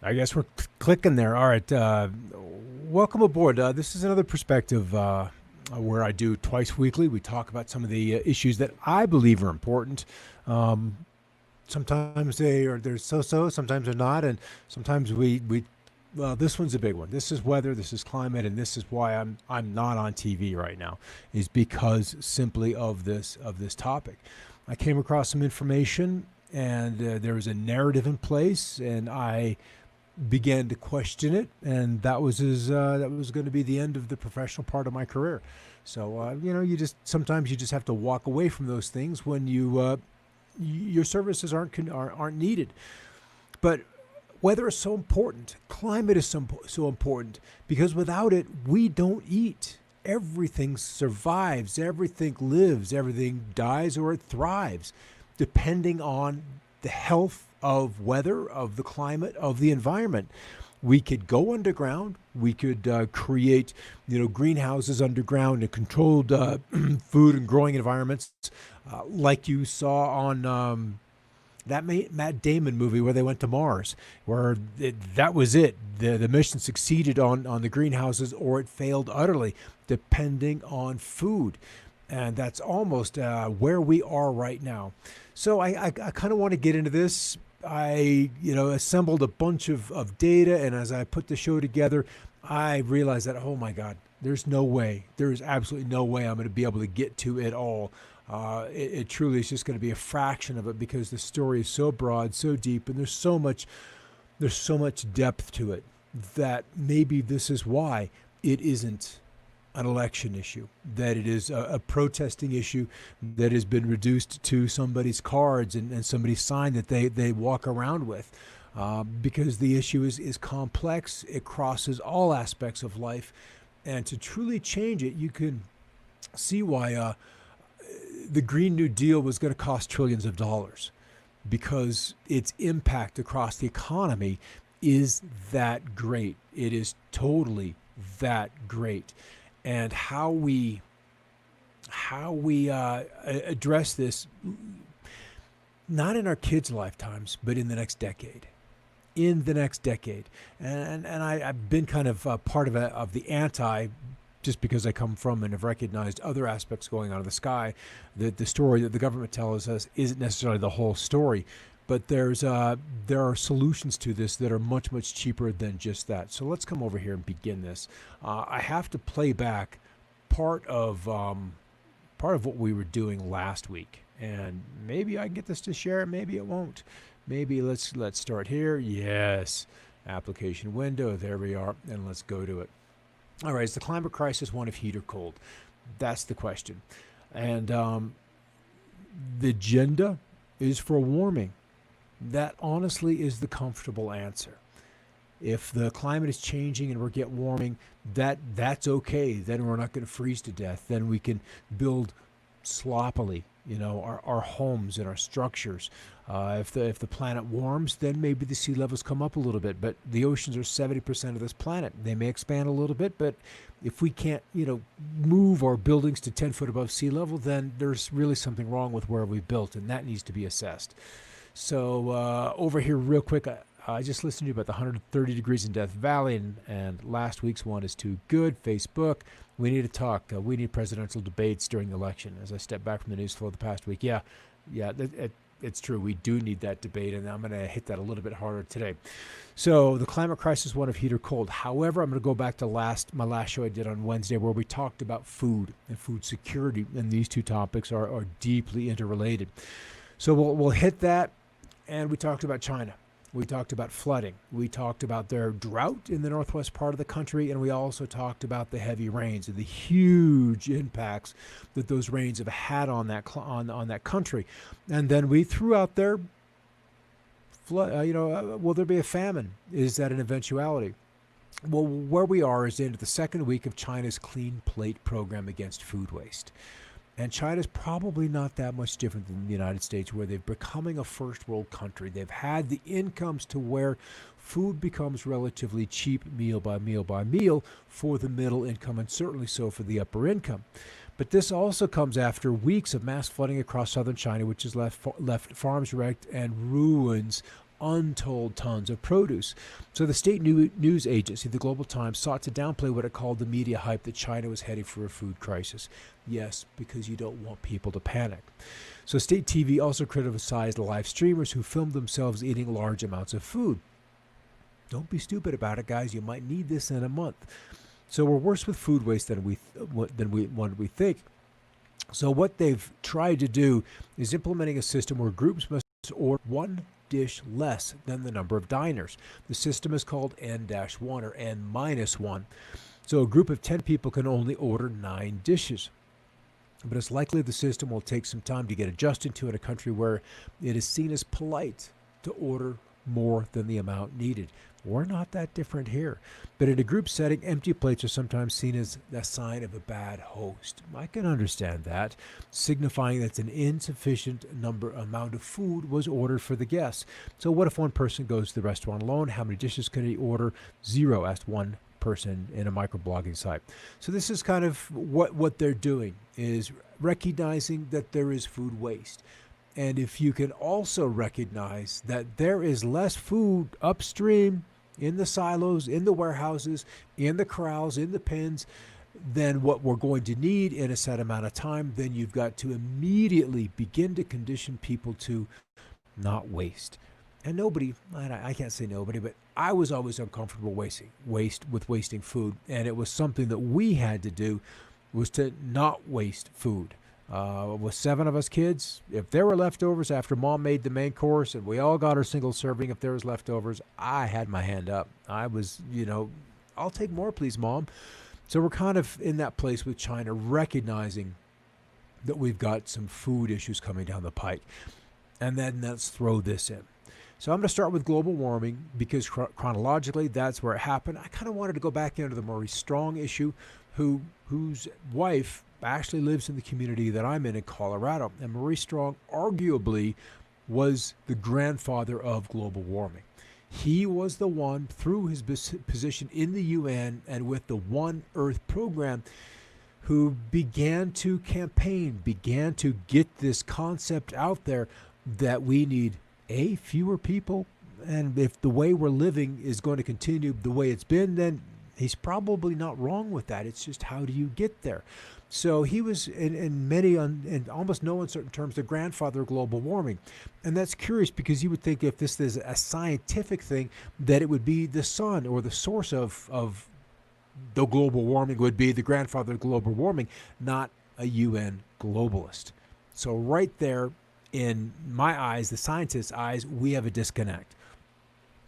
I guess we're clicking there. All right. Welcome aboard. This is another perspective where I do twice weekly. We talk about some of the issues that I believe are important. Um, Sometimes they're so, sometimes they're not, and sometimes we well, this one's a big one. This is weather, this is climate, and this is why I'm not on TV right now, is because simply of this topic. I came across some information, and there was a narrative in place, and I began to question it, and that was going to be the end of the professional part of my career. So you just sometimes you just have to walk away from those things when your services aren't needed. But weather is so important. Climate is so important because without it, we don't eat. Everything survives, everything lives, everything dies or it thrives, depending on the health of weather, of the climate, of the environment. We could go underground. We could create, greenhouses underground and controlled food and growing environments, like you saw on that Matt Damon movie where they went to Mars, where that was it. The mission succeeded on the greenhouses, or it failed utterly, depending on food. And that's almost where we are right now. So I kind of want to get into this. I assembled a bunch of data, and as I put the show together, I realized that, oh my God, there's no way, there is absolutely no way I'm going to be able to get to it all. It truly is just going to be a fraction of it because the story is so broad, so deep, and there's so much depth to it that maybe this is why it isn't an election issue, that it is a protesting issue that has been reduced to somebody's cards and somebody's sign that they walk around with. Because the issue is complex, it crosses all aspects of life, and to truly change it, you can see why the Green New Deal was going to cost trillions of dollars, because its impact across the economy is that great. It is totally that great. And how we address this, not in our kids' lifetimes, but in the next decade. In the next decade, and I've been kind of part of the anti, just because I come from and have recognized other aspects going on in the sky. The story that the government tells us isn't necessarily the whole story, but there are solutions to this that are much cheaper than just that. So let's come over here and begin this. I have to play back part of what we were doing last week, and maybe I can get this to share. Maybe it won't. Maybe let's start here. Yes, application window. There we are, and let's go to it. All right, is the climate crisis one of heat or cold? That's the question, and the agenda is for warming. That honestly is the comfortable answer. If the climate is changing and we're getting warming, that's okay. Then we're not going to freeze to death. Then we can build sloppily, our homes and our structures. If the planet warms, then maybe the sea levels come up a little bit. But the oceans are 70% of this planet. They may expand a little bit, but if we can't, move our buildings to 10 foot above sea level, then there's really something wrong with where we built, and that needs to be assessed. So over here, real quick, I just listened to you about the 130 degrees in Death Valley, and last week's one is too good. Facebook, we need to talk. We need presidential debates during the election. As I step back from the news flow the past week, it's true. We do need that debate, and I'm going to hit that a little bit harder today. So the climate crisis, one of heat or cold. However, I'm going to go back to my last show I did on Wednesday, where we talked about food and food security, and these two topics are deeply interrelated. So we'll hit that, and we talked about China. We talked about flooding. We talked about their drought in the northwest part of the country, and we also talked about the heavy rains and the huge impacts that those rains have had on that country. And then we threw out there, will there be a famine? Is that an eventuality? Well, where we are is into the second week of China's Clean Plate program against food waste. And China's probably not that much different than the United States, where they're becoming a first world country. They've had the incomes to where food becomes relatively cheap meal by meal by meal for the middle income, and certainly so for the upper income. But this also comes after weeks of mass flooding across southern China, which has left farms wrecked and ruins untold tons of produce. So the state news agency, the Global Times, sought to downplay what it called the media hype that China was heading for a food crisis. Yes, because you don't want people to panic. So state TV also criticized live streamers who filmed themselves eating large amounts of food. Don't be stupid about it, guys. You might need this in a month. So we're worse with food waste than we think. So what they've tried to do is implementing a system where groups must order one dish less than the number of diners. The system is called N-1 or N-1. So a group of 10 people can only order 9 dishes. But it's likely the system will take some time to get adjusted to in a country where it is seen as polite to order more than the amount needed. We're not that different here. But in a group setting, empty plates are sometimes seen as a sign of a bad host. I can understand that, signifying that an insufficient amount of food was ordered for the guests. So what if one person goes to the restaurant alone? How many dishes can he order? 0, asked one person in a microblogging site. So this is kind of what they're doing, is recognizing that there is food waste. And if you can also recognize that there is less food upstream in the silos, in the warehouses, in the corrals, in the pens, than what we're going to need in a set amount of time, then you've got to immediately begin to condition people to not waste. And nobody, I can't say nobody, but I was always uncomfortable with wasting food. And it was something that we had to do, was to not waste food. With 7 of us kids, if there were leftovers after Mom made the main course and we all got our single serving, if there was leftovers, I had my hand up. I was, I'll take more, please, Mom. So we're kind of in that place with China, recognizing that we've got some food issues coming down the pike. And then let's throw this in. So I'm going to start with global warming because chronologically that's where it happened. I kind of wanted to go back into the Maurice Strong issue, whose wife actually lives in the community that I'm in Colorado. And Maurice Strong arguably was the grandfather of global warming. He was the one, through his position in the UN and with the One Earth program, who began to campaign, began to get this concept out there that we need fewer people. And if the way we're living is going to continue the way it's been, then he's probably not wrong with that. It's just, how do you get there? So he was, in almost no uncertain terms, the grandfather of global warming. And that's curious because you would think if this is a scientific thing, that it would be the sun or the source of the global warming would be the grandfather of global warming, not a UN globalist. So right there, in my eyes, the scientists' eyes, we have a disconnect.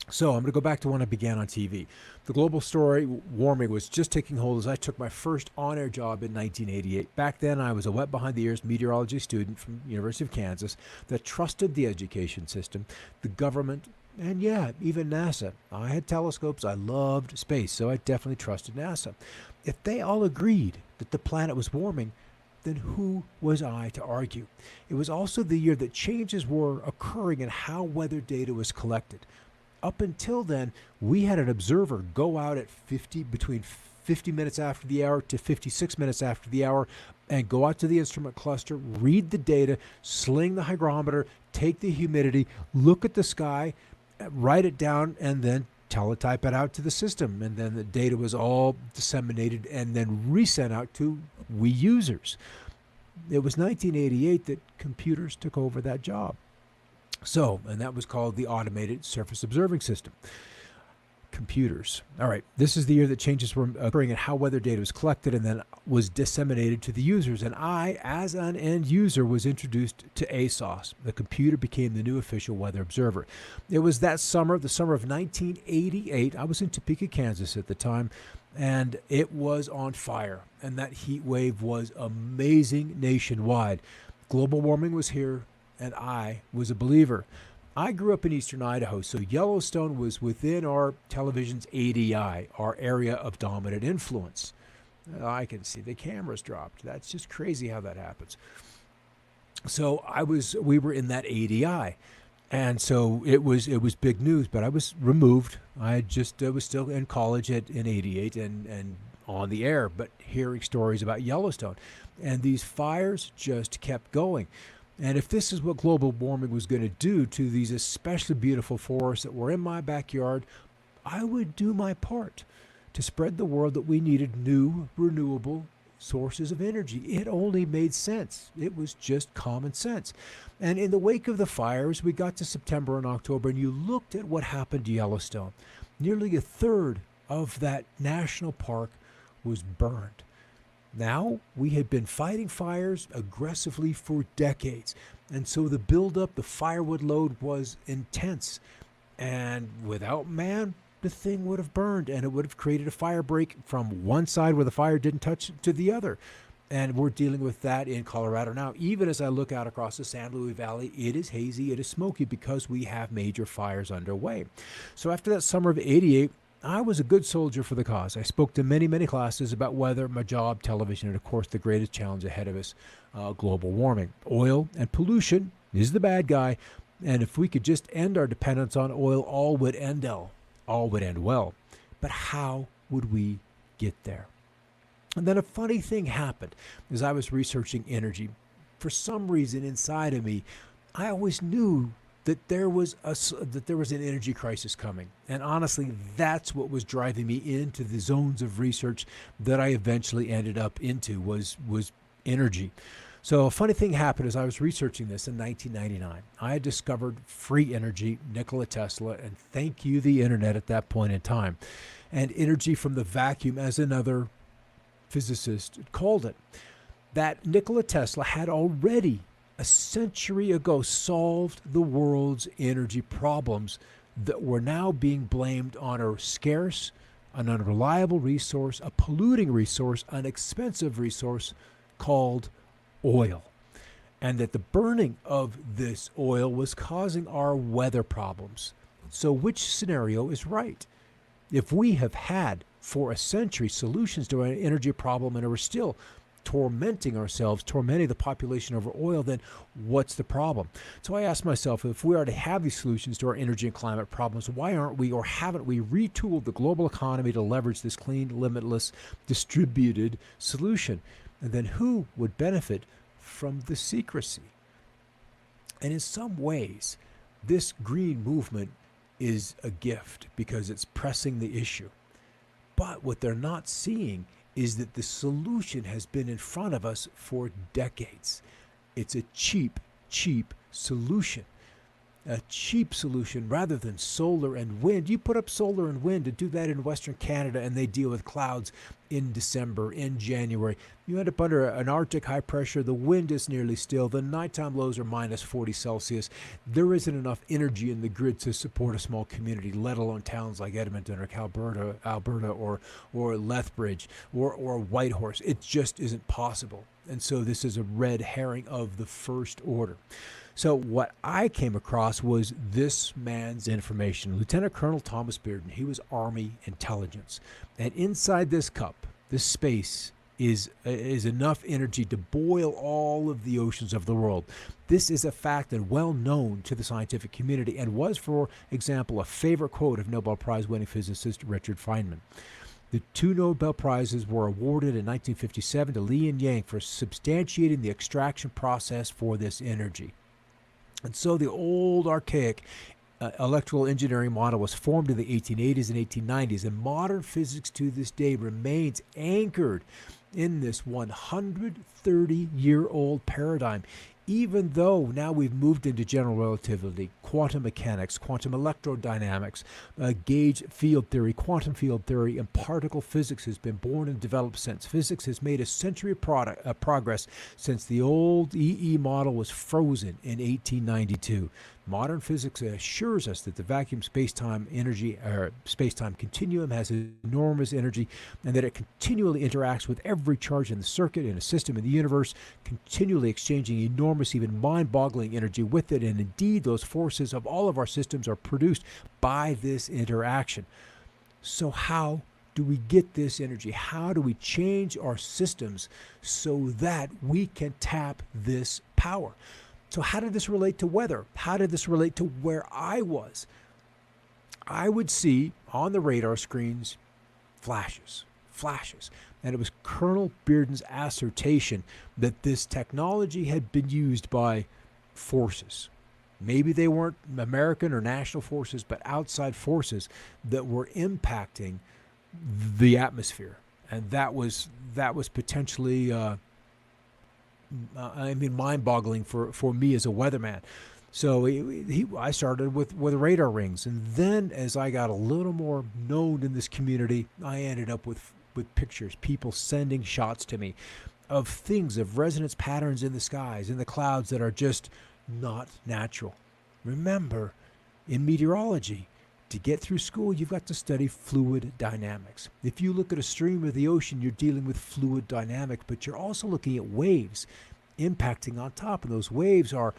So I'm going to go back to when I began on TV. The global story, warming, was just taking hold as I took my first on-air job in 1988. Back then, I was a wet behind-the-ears meteorology student from University of Kansas that trusted the education system, the government, and even NASA. I had telescopes. I loved space, so I definitely trusted NASA. If they all agreed that the planet was warming, then who was I to argue? It was also the year that changes were occurring in how weather data was collected. Up until then, we had an observer go out at between 50 minutes after the hour to 56 minutes after the hour and go out to the instrument cluster, read the data, sling the hygrometer, take the humidity, look at the sky, write it down, and then teletype it out to the system. And then the data was all disseminated and then resent out to we users. It was 1988 that computers took over that job. So, and that was called the Automated Surface Observing System. Computers. All right, this is the year that changes were occurring in how weather data was collected and then was disseminated to the users. And I, as an end user, was introduced to ASOS. The computer became the new official weather observer. It was that summer, the summer of 1988. I was in Topeka, Kansas at the time, and it was on fire. And that heat wave was amazing nationwide. Global warming was here, and I was a believer. I grew up in eastern Idaho, so Yellowstone was within our television's ADI, our area of dominant influence. I can see the cameras dropped. That's just crazy how that happens. So we were in that ADI, and so it was big news. But I was removed. I was still in college in '88 and on the air, but hearing stories about Yellowstone, and these fires just kept going. And if this is what global warming was going to do to these especially beautiful forests that were in my backyard, I would do my part to spread the word that we needed new renewable sources of energy. It only made sense. It was just common sense. And in the wake of the fires, we got to September and October, and you looked at what happened to Yellowstone. Nearly a third of that national park was burned. Now, we had been fighting fires aggressively for decades. And so the buildup, the firewood load was intense. And without man, the thing would have burned, and it would have created a fire break from one side where the fire didn't touch to the other. And we're dealing with that in Colorado now. Even as I look out across the San Luis Valley, it is hazy, it is smoky because we have major fires underway. So after that summer of '88, I was a good soldier for the cause. I spoke to many, many classes about weather, my job, television, and of course the greatest challenge ahead of us, global warming. Oil and pollution is the bad guy, and if we could just end our dependence on oil, all would end well. But how would we get there? And then a funny thing happened as I was researching energy. For some reason inside of me, I always knew that there was an energy crisis coming. And honestly, that's what was driving me into the zones of research that I eventually ended up into was energy. So a funny thing happened as I was researching this in 1999. I had discovered free energy, Nikola Tesla, and thank you, the internet at that point in time, and energy from the vacuum, as another physicist called it. That Nikola Tesla had already a century ago solved the world's energy problems that were now being blamed on a scarce, an unreliable resource, a polluting resource, an expensive resource called oil. And that the burning of this oil was causing our weather problems. So which scenario is right? If we have had for a century solutions to our energy problem and are still tormenting the population over oil, then what's the problem? So I asked myself, if we already have these solutions to our energy and climate problems, why aren't we, or haven't we, retooled the global economy to leverage this clean, limitless, distributed solution? And then who would benefit from the secrecy? And in some ways, this green movement is a gift because it's pressing the issue. But what they're not seeing is that the solution has been in front of us for decades. It's a cheap solution. A cheap solution rather than solar and wind. You put up solar and wind and do that in Western Canada and they deal with clouds in December, in January. You end up under an Arctic high pressure. The wind is nearly still. The nighttime lows are minus 40 Celsius. There isn't enough energy in the grid to support a small community, let alone towns like Edmonton or Alberta or Lethbridge or Whitehorse. It just isn't possible. And so this is a red herring of the first order. So what I came across was this man's information. Lieutenant Colonel Thomas Bearden, he was Army intelligence. And inside this cup, this space, is enough energy to boil all of the oceans of the world. This is a fact and well known to the scientific community and was, for example, a favorite quote of Nobel Prize winning physicist Richard Feynman. The 2 Nobel Prizes were awarded in 1957 to Li and Yang for substantiating the extraction process for this energy. And so the old archaic electrical engineering model was formed in the 1880s and 1890s, and modern physics to this day remains anchored in this 130-year-old paradigm, even though now we've moved into general relativity, quantum mechanics, quantum electrodynamics, gauge field theory, quantum field theory, and particle physics has been born and developed since. Physics has made a century of progress since the old EE model was frozen in 1892. Modern physics assures us that the vacuum space-time continuum has enormous energy and that it continually interacts with every charge in the circuit in a system in the universe, continually exchanging enormous, even mind-boggling energy with it. And indeed, those forces of all of our systems are produced by this interaction. So how do we get this energy? How do we change our systems so that we can tap this power? So how did this relate to weather? How did this relate to where I was? I would see on the radar screens flashes. And it was Colonel Bearden's assertion that this technology had been used by forces. Maybe they weren't American or national forces, but outside forces that were impacting the atmosphere. And that was potentially, mind-boggling for me as a weatherman. So I started with radar rings, and then as I got a little more known in this community, I ended up with pictures, people sending shots to me of things, of resonance patterns in the skies, in the clouds that are just not natural. Remember, in meteorology, to get through school, you've got to study fluid dynamics. If you look at a stream or the ocean, you're dealing with fluid dynamics, but you're also looking at waves impacting on top, and those waves are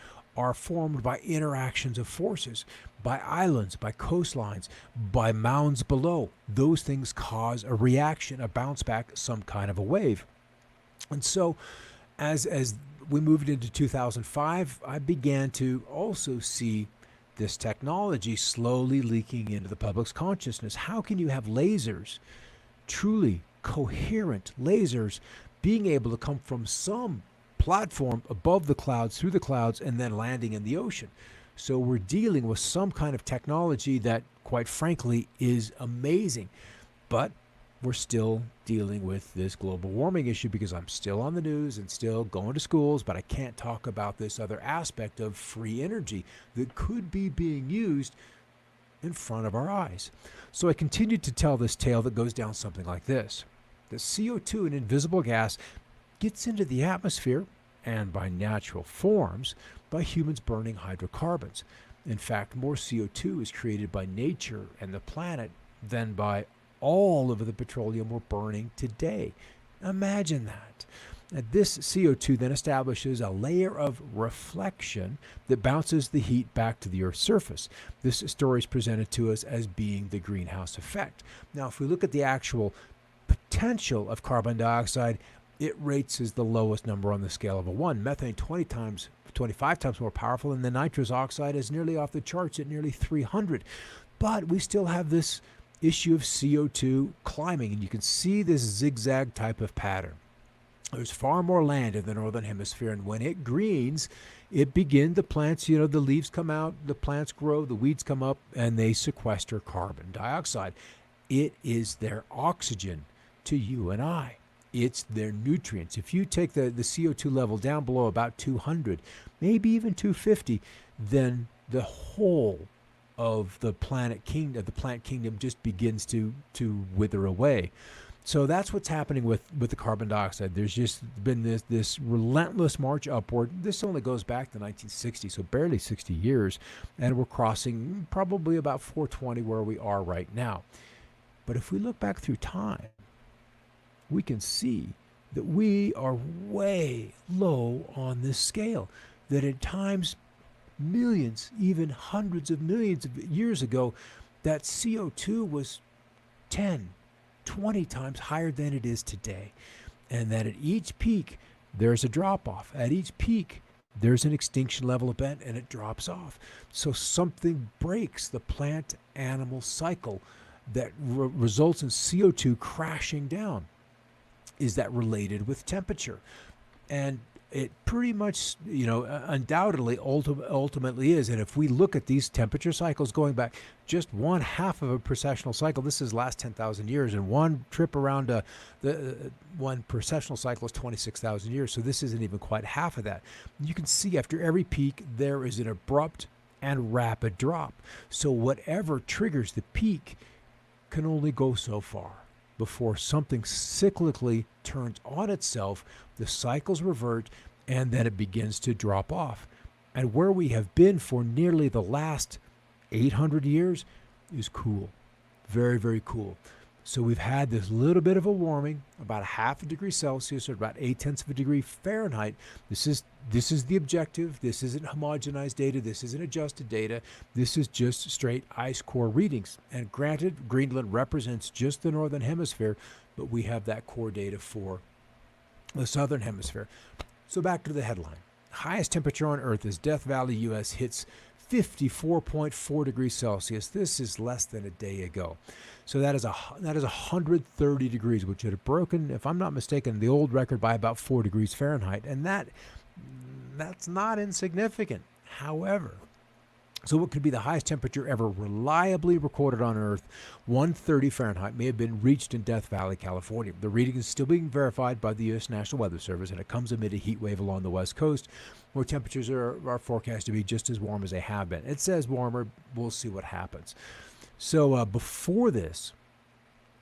formed by interactions of forces, by islands, by coastlines, by mounds below. Those things cause a reaction, a bounce back, some kind of a wave. And so as we moved into 2005, I began to also see this technology slowly leaking into the public's consciousness. How can you have lasers, truly coherent lasers, being able to come from some platform above the clouds, through the clouds, and then landing in the ocean? So we're dealing with some kind of technology that, quite frankly, is amazing. But we're still dealing with this global warming issue because I'm still on the news and still going to schools, but I can't talk about this other aspect of free energy that could be being used in front of our eyes. So I continued to tell this tale that goes down something like this. The CO2, an invisible gas, gets into the atmosphere, and by natural forms, by humans burning hydrocarbons. In fact, more CO2 is created by nature and the planet than by all of the petroleum we're burning today. Imagine that. And this CO2 then establishes a layer of reflection that bounces the heat back to the Earth's surface. This story is presented to us as being the greenhouse effect. Now, if we look at the actual potential of carbon dioxide, it rates as the lowest number on the scale of a 1. Methane 25 times more powerful, and the nitrous oxide is nearly off the charts at nearly 300. But we still have this issue of CO2 climbing, and you can see this zigzag type of pattern. There's far more land in the northern hemisphere, and when it greens, it begins, the plants, the leaves come out, the plants grow, the weeds come up, and they sequester carbon dioxide. It is their oxygen to you and I. It's their nutrients. If you take the CO2 level down below about 200, maybe even 250, then the whole of the plant kingdom just begins to wither away. So that's what's happening with the carbon dioxide. There's just been this relentless march upward. This only goes back to 1960, so barely 60 years, and we're crossing probably about 420 where we are right now. But if we look back through time, we can see that we are way low on this scale, that at times, millions, even hundreds of millions of years ago, that CO2 was 10, 20 times higher than it is today. And that at each peak, there's a drop-off. At each peak, there's an extinction level event, and it drops off. So something breaks the plant-animal cycle that results in CO2 crashing down. Is that related with temperature? And it pretty much, undoubtedly ultimately is. And if we look at these temperature cycles going back just one half of a precessional cycle, this is last 10,000 years, and one trip around one precessional cycle is 26,000 years. So this isn't even quite half of that. You can see after every peak, there is an abrupt and rapid drop. So whatever triggers the peak can only go so far before something cyclically turns on itself, the cycles revert, and then it begins to drop off. And where we have been for nearly the last 800 years is cool. Very, very cool. So we've had this little bit of a warming, about a half a degree Celsius or about 0.8 of a degree Fahrenheit. This is the objective. This isn't homogenized data. This isn't adjusted data. This is just straight ice core readings. And granted, Greenland represents just the northern hemisphere, but we have that core data for the southern hemisphere. So back to the headline. Highest temperature on Earth as Death Valley, U.S. hits 54.4 degrees Celsius. This is less than a day ago. So that is 130 degrees, which had broken, if I'm not mistaken, the old record by about 4 degrees Fahrenheit. And that That's not insignificant. However, so what could be the highest temperature ever reliably recorded on Earth, 130 Fahrenheit, may have been reached in Death Valley, California. The reading is still being verified by the U.S. National Weather Service, and it comes amid a heat wave along the West Coast, where temperatures are forecast to be just as warm as they have been. It says warmer. We'll see what happens. So before this,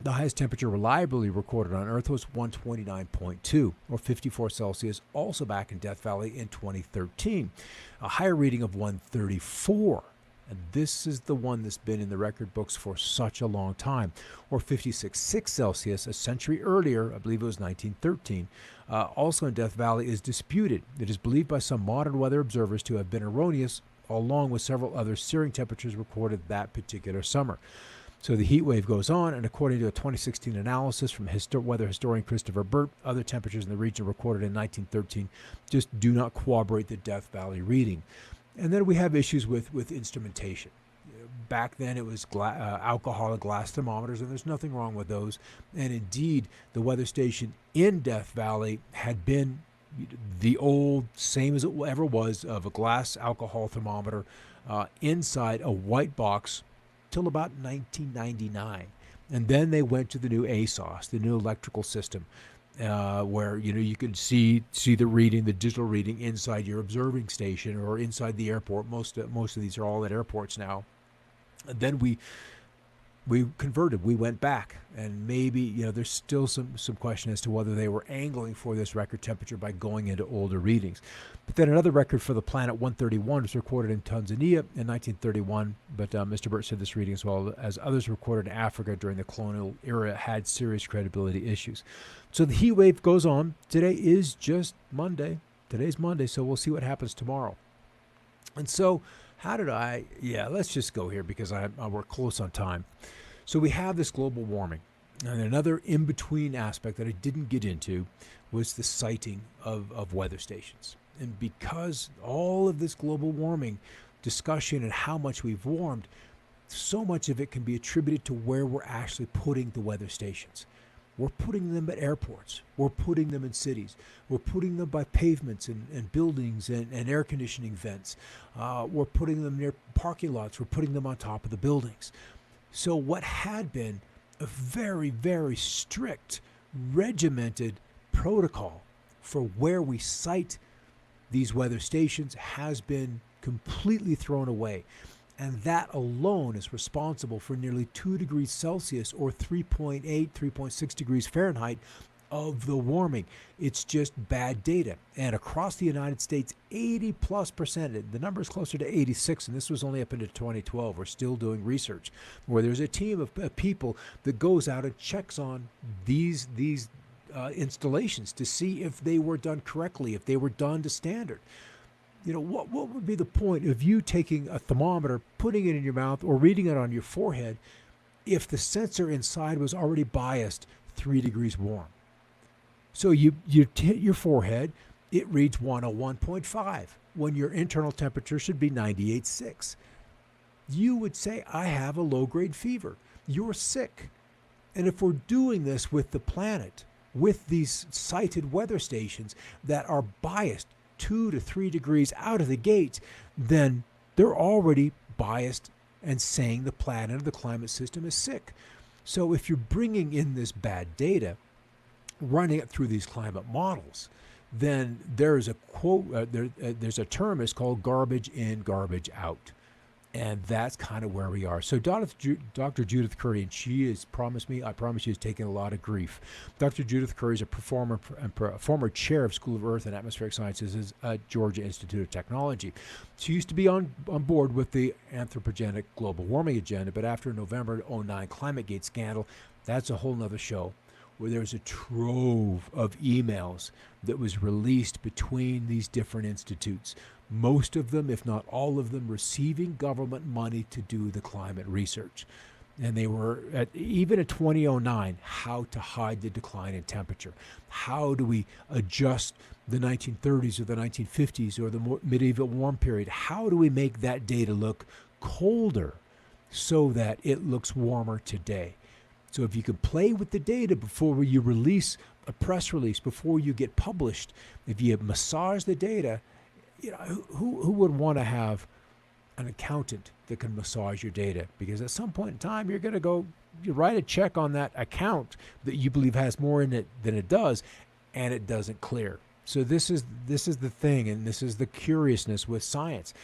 the highest temperature reliably recorded on Earth was 129.2, or 54 Celsius, also back in Death Valley in 2013. A higher reading of 134, and this is the one that's been in the record books for such a long time, or 56.6 Celsius, a century earlier, I believe it was 1913, also in Death Valley, is disputed. It is believed by some modern weather observers to have been erroneous, along with several other searing temperatures recorded that particular summer. So the heat wave goes on, and according to a 2016 analysis from weather historian Christopher Burt, other temperatures in the region recorded in 1913 just do not corroborate the Death Valley reading. And then we have issues with instrumentation. Back then it was alcoholic glass thermometers, and there's nothing wrong with those. And indeed, the weather station in Death Valley had been the old, same as it ever was, of a glass alcohol thermometer inside a white box till about 1999, and then they went to the new ASOS, the new electrical system, where you could see the reading, the digital reading inside your observing station or inside the airport. Most of these are all at airports now. And then we converted. We went back, and maybe there's still some question as to whether they were angling for this record temperature by going into older readings. But then another record for the planet 131 was recorded in Tanzania in 1931. But Mr. Burt said this reading, as well as others recorded in Africa during the colonial era, had serious credibility issues. So the heat wave goes on. Today is just Monday. Today's Monday, so we'll see what happens tomorrow. And so let's just go here because we're close on time. So we have this global warming. And another in-between aspect that I didn't get into was the siting of weather stations. And because all of this global warming discussion and how much we've warmed, so much of it can be attributed to where we're actually putting the weather stations. We're putting them at airports. We're putting them in cities. We're putting them by pavements and buildings and air conditioning vents. We're putting them near parking lots. We're putting them on top of the buildings. So what had been a very, very strict, regimented protocol for where we site these weather stations has been completely thrown away. And that alone is responsible for nearly 2 degrees Celsius or 3.8, 3.6 degrees Fahrenheit of the warming. It's just bad data. And across the United States, 80+%, the number is closer to 86, and this was only up into 2012. We're still doing research where there's a team of people that goes out and checks on these installations to see if they were done correctly, if they were done to standard. What would be the point of you taking a thermometer, putting it in your mouth, or reading it on your forehead if the sensor inside was already biased 3 degrees warm? So you hit your forehead, it reads 101.5 when your internal temperature should be 98.6. You would say, I have a low-grade fever. You're sick. And if we're doing this with the planet, with these sited weather stations that are biased 2 to 3 degrees out of the gate, then they're already biased and saying the planet or the climate system is sick. So if you're bringing in this bad data, running it through these climate models, then there's a quote, there's a term, it's called garbage in, garbage out. And that's kind of where we are. So Dr. Judith Curry, and she has promised me, I promise she has taken a lot of grief. Dr. Judith Curry is a former chair of School of Earth and Atmospheric Sciences at Georgia Institute of Technology. She used to be on board with the anthropogenic global warming agenda, but after November 2009 ClimateGate scandal, that's a whole nother show, where there's a trove of emails that was released between these different institutes. Most of them, if not all of them, receiving government money to do the climate research. And they were, even at 2009, how to hide the decline in temperature. How do we adjust the 1930s or the 1950s or the medieval warm period? How do we make that data look colder so that it looks warmer today? So if you can play with the data before you release a press release, before you get published, if you massage the data, Who would want to have an accountant that can massage your data? Because at some point in time, you're going to go, you write a check on that account that you believe has more in it than it does, and it doesn't clear. So this is the thing, and this is the curiousness with science.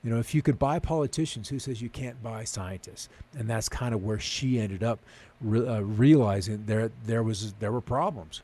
If you could buy politicians, who says you can't buy scientists? And that's kind of where she ended up realizing there were problems.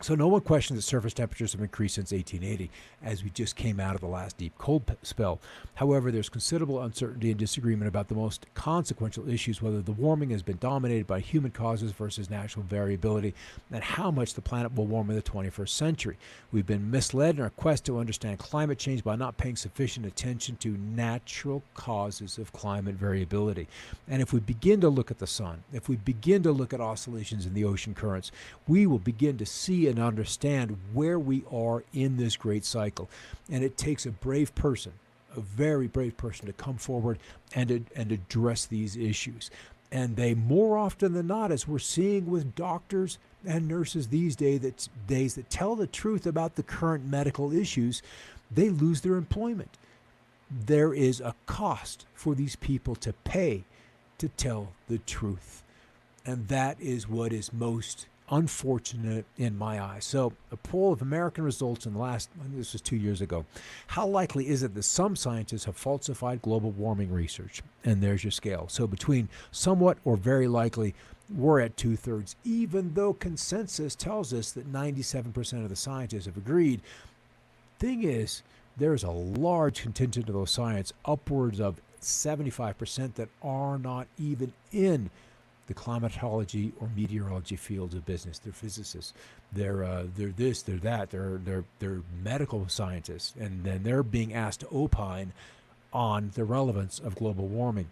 So no one questions that surface temperatures have increased since 1880, as we just came out of the last deep cold spell. However, there's considerable uncertainty and disagreement about the most consequential issues, whether the warming has been dominated by human causes versus natural variability, and how much the planet will warm in the 21st century. We've been misled in our quest to understand climate change by not paying sufficient attention to natural causes of climate variability. And if we begin to look at the sun, if we begin to look at oscillations in the ocean currents, we will begin to see and understand where we are in this great cycle. And it takes a brave person, a very brave person, to come forward and address these issues. And they, more often than not, as we're seeing with doctors and nurses these days that tell the truth about the current medical issues, they lose their employment. There is a cost for these people to pay to tell the truth. And that is what is most unfortunate in my eyes. So a poll of American results in the last, I think this was 2 years ago. How likely is it that some scientists have falsified global warming research? And there's your scale. So between somewhat or very likely, we're at 2/3, even though consensus tells us that 97% of the scientists have agreed. Thing is, there's a large contingent of those scientists, upwards of 75%, that are not even in the climatology or meteorology fields of business. They're physicists. They're this, they're that. They're medical scientists, and then they're being asked to opine on the relevance of global warming.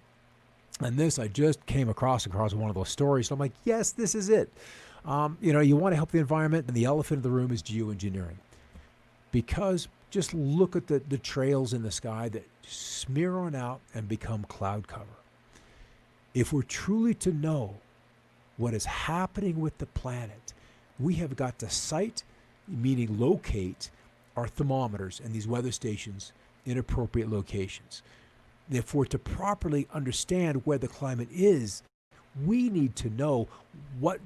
And this, I just came across one of those stories. So I'm like, yes, this is it. You want to help the environment, and the elephant in the room is geoengineering, because just look at the trails in the sky that smear on out and become cloud cover. If we're truly to know what is happening with the planet, we have got to site, meaning locate, our thermometers and these weather stations in appropriate locations. If we're to properly understand where the climate is, we need to know what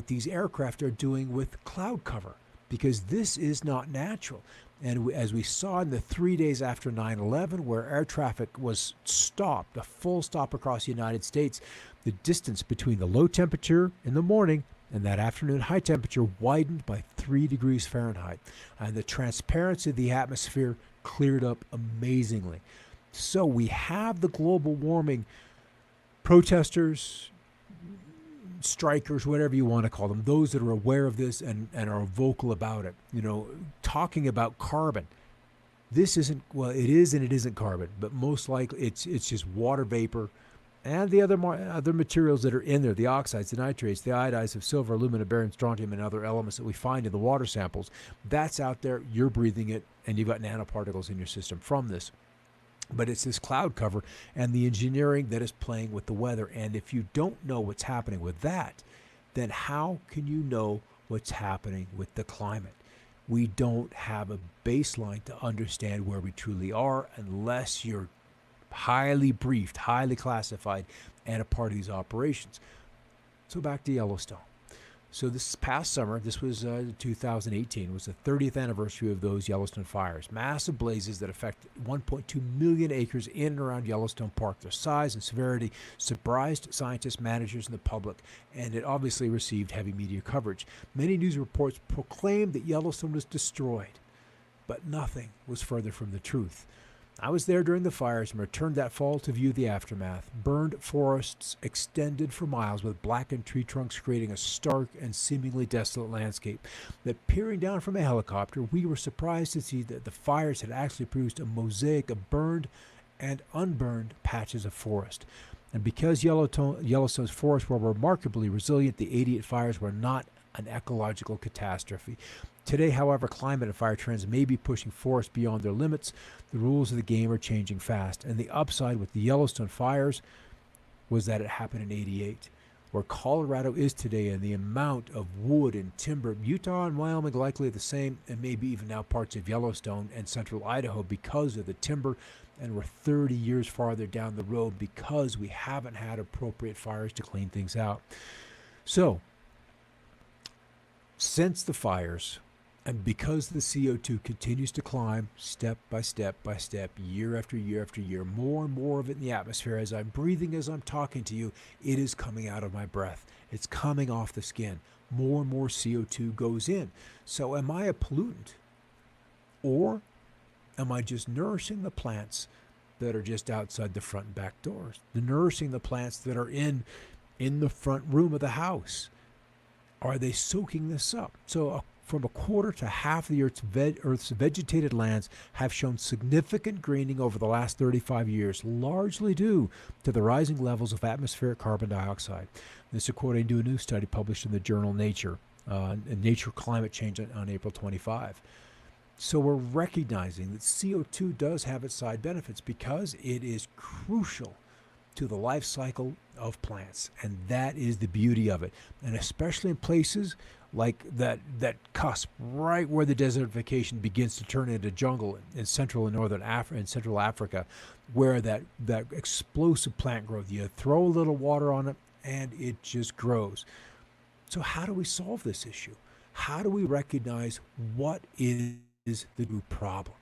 these aircraft are doing with cloud cover, because this is not natural. And as we saw in the 3 days after 9/11, where air traffic was stopped, a full stop across the United States, the distance between the low temperature in the morning and that afternoon high temperature widened by 3 degrees Fahrenheit. And the transparency of the atmosphere cleared up amazingly. So we have the global warming protesters, strikers, whatever you want to call them, those that are aware of this and are vocal about it, talking about carbon. This isn't, well, it is and it isn't carbon, but most likely it's just water vapor and the other materials that are in there, the oxides, the nitrates, the iodides of silver, aluminum, barium, strontium, and other elements that we find in the water samples. That's out there, you're breathing it, and you've got nanoparticles in your system from this. But it's this cloud cover and the engineering that is playing with the weather. And if you don't know what's happening with that, then how can you know what's happening with the climate? We don't have a baseline to understand where we truly are unless you're highly briefed, highly classified, and a part of these operations. So back to Yellowstone. So this past summer, this was 2018, was the 30th anniversary of those Yellowstone fires. Massive blazes that affect 1.2 million acres in and around Yellowstone Park. Their size and severity surprised scientists, managers, and the public, and it obviously received heavy media coverage. Many news reports proclaimed that Yellowstone was destroyed, but nothing was further from the truth. I was there during the fires and returned that fall to view the aftermath. Burned forests extended for miles with blackened tree trunks, creating a stark and seemingly desolate landscape. That peering down from a helicopter, we were surprised to see that the fires had actually produced a mosaic of burned and unburned patches of forest. And because Yellowstone's forests were remarkably resilient, the 88 fires were not an ecological catastrophe. Today, however, climate and fire trends may be pushing forests beyond their limits. The rules of the game are changing fast. And the upside with the Yellowstone fires was that it happened in '88. where Colorado is today and the amount of wood and timber. Utah and Wyoming likely the same, and maybe even now parts of Yellowstone and central Idaho because of the timber. And we're 30 years farther down the road because we haven't had appropriate fires to clean things out. So, since the fires, and because the CO2 continues to climb step by step by step, year after year after year, more and more of it in the atmosphere, as I'm breathing, as I'm talking to you, it is coming out of my breath. It's coming off the skin. More and more CO2 goes in. So am I a pollutant? Or am I just nourishing the plants that are just outside the front and back doors? Nourishing the plants that are in the front room of the house? Are they soaking this up? So from a quarter to half of the Earth's vegetated lands have shown significant greening over the last 35 years, largely due to the rising levels of atmospheric carbon dioxide. This according to a new study published in the journal Nature, Nature Climate Change on April 25. So we're recognizing that CO2 does have its side benefits because it is crucial to the life cycle of plants, and that is the beauty of it. And especially in places like that cusp right where the desertification begins to turn into jungle in Central and Northern Africa, in Central Africa, where that explosive plant growth, you throw a little water on it and it just grows. So how do we solve this issue? How do we recognize what is the new problem?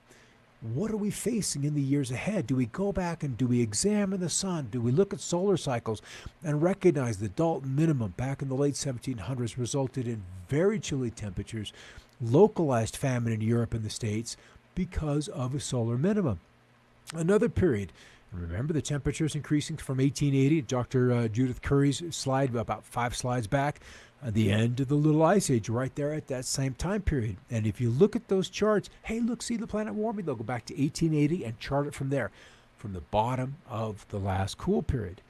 What are we facing in the years ahead? Do we go back and do we examine the sun? Do we look at solar cycles and recognize the Dalton minimum back in the late 1700s resulted in very chilly temperatures, localized famine in Europe and the States because of a solar minimum? Another period. Remember the temperatures increasing from 1880, Dr. Judith Curry's slide about 5 slides back, the end of the Little Ice Age right there at that same time period. And if you look at those charts, hey, look, see the planet warming? They'll go back to 1880 and chart it from there, from the bottom of the last cool period.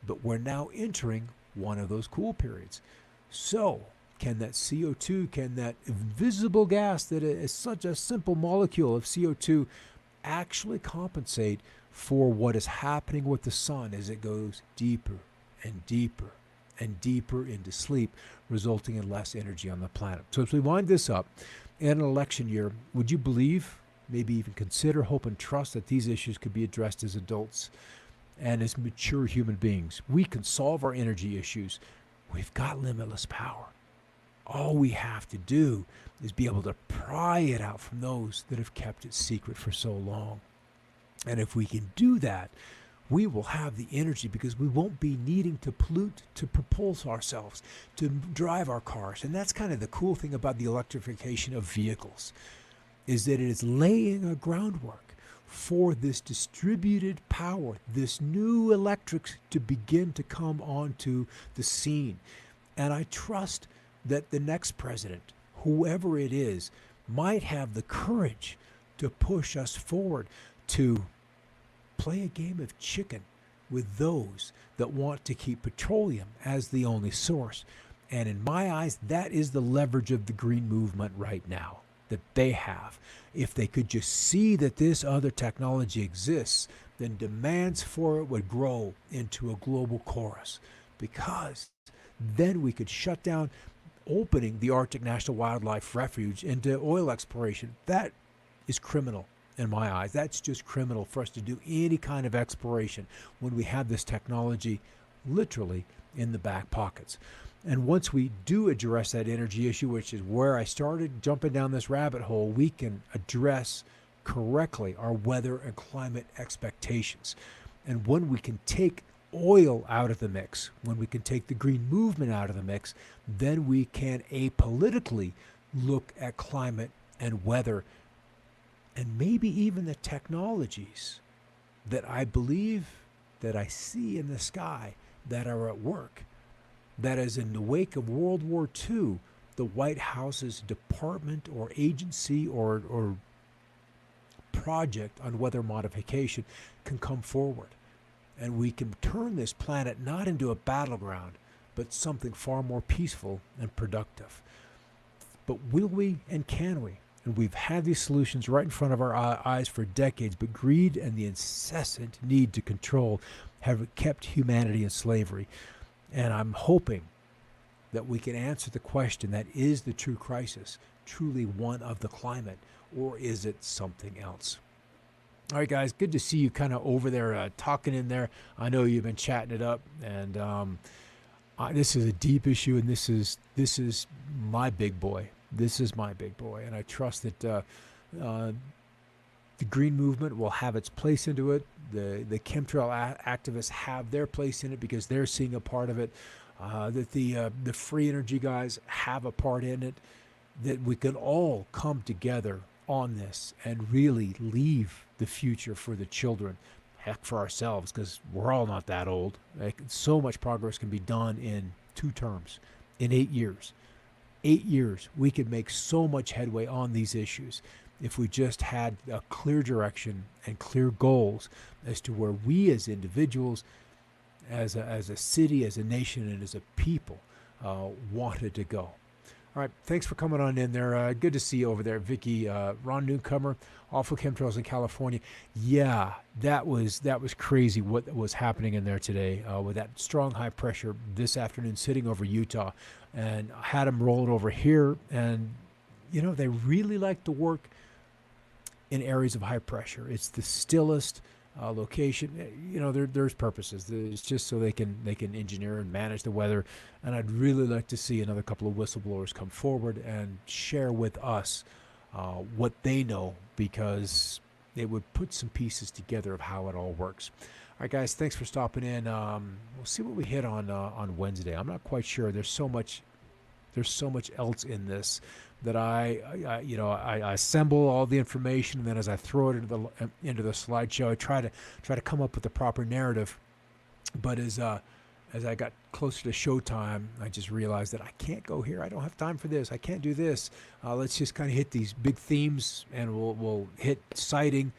But we're now entering one of those cool periods. So can that CO2, can that invisible gas that is such a simple molecule of CO2 actually compensate for what is happening with the sun as it goes deeper and deeper and deeper into sleep, resulting in less energy on the planet? So as we wind this up, in an election year, would you believe, maybe even consider, hope, and trust that these issues could be addressed as adults and as mature human beings? We can solve our energy issues. We've got limitless power. All we have to do is be able to pry it out from those that have kept it secret for so long. And if we can do that, we will have the energy because we won't be needing to pollute to propulse ourselves, to drive our cars. And that's kind of the cool thing about the electrification of vehicles, is that it is laying a groundwork for this distributed power, this new electrics to begin to come onto the scene. And I trust that the next president, whoever it is, might have the courage to push us forward to play a game of chicken with those that want to keep petroleum as the only source. And in my eyes, that is the leverage of the green movement right now that they have. If they could just see that this other technology exists, then demands for it would grow into a global chorus, because then we could shut down opening the Arctic National Wildlife Refuge into oil exploration. That is criminal. In my eyes, that's just criminal for us to do any kind of exploration when we have this technology literally in the back pockets. And once we do address that energy issue, which is where I started jumping down this rabbit hole, we can address correctly our weather and climate expectations. And when we can take oil out of the mix, when we can take the green movement out of the mix, then we can apolitically look at climate and weather, and maybe even the technologies that I believe that I see in the sky that are at work. That is, in the wake of World War II, the White House's department or agency or project on weather modification can come forward. And we can turn this planet not into a battleground, but something far more peaceful and productive. But will we and can we? And we've had these solutions right in front of our eyes for decades, but greed and the incessant need to control have kept humanity in slavery. And I'm hoping that we can answer the question, that is the true crisis truly one of the climate, or is it something else? All right, guys, good to see you kind of over there talking in there. I know you've been chatting it up, and this is a deep issue, and this is my big boy. This is my big boy, and I trust that the green movement will have its place into it. The chemtrail activists have their place in it because they're seeing a part of it. That the free energy guys have a part in it. That we can all come together on this and really leave the future for the children, heck, for ourselves, because we're all not that old. Like, so much progress can be done in 2 terms, in 8 years. 8 years, we could make so much headway on these issues if we just had a clear direction and clear goals as to where we as individuals, as a city, as a nation, and as a people wanted to go. All right, thanks for coming on in there. Good to see you over there, Vicky. Ron Newcomer, awful chemtrails in California. Yeah, that was crazy what was happening in there today with that strong high pressure this afternoon sitting over Utah, and had them rolling over here. And you know, they really like to work in areas of high pressure. It's the stillest location. You know, there's purposes. It's just so they can engineer and manage the weather. And I'd really like to see another couple of whistleblowers come forward and share with us what they know, because it would put some pieces together of how it all works. All right, guys, thanks for stopping in. We'll see what we hit on Wednesday. I'm not quite sure. There's so much else in this that I assemble all the information, and then as I throw it into the slideshow, I try to come up with the proper narrative. But as I got closer to showtime, I just realized that I can't go here. I don't have time for this. I can't do this. Let's just kind of hit these big themes, and we'll hit siting.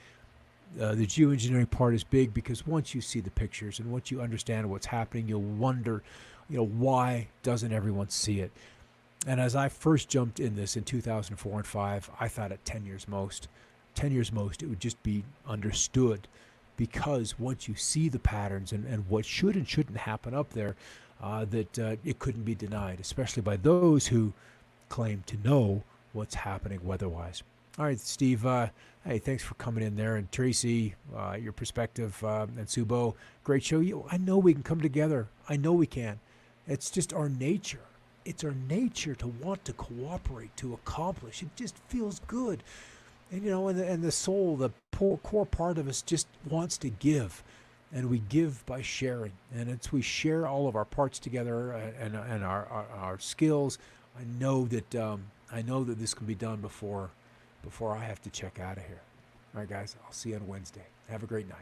The geoengineering part is big because once you see the pictures and once you understand what's happening, you'll wonder, why doesn't everyone see it? And as I first jumped in this in 2004 and 5, I thought at 10 years most, it would just be understood, because once you see the patterns and what should and shouldn't happen up there, that it couldn't be denied, especially by those who claim to know what's happening weather-wise. All right, Steve, hey, thanks for coming in there. And Tracy, your perspective, and Subo, great show. I know we can come together. I know we can. It's just our nature. It's our nature to want to cooperate, to accomplish. It just feels good. And, and the soul, the core part of us just wants to give. And we give by sharing. And we share all of our parts together and our skills. I know that this can be done before I have to check out of here. All right, guys, I'll see you on Wednesday. Have a great night.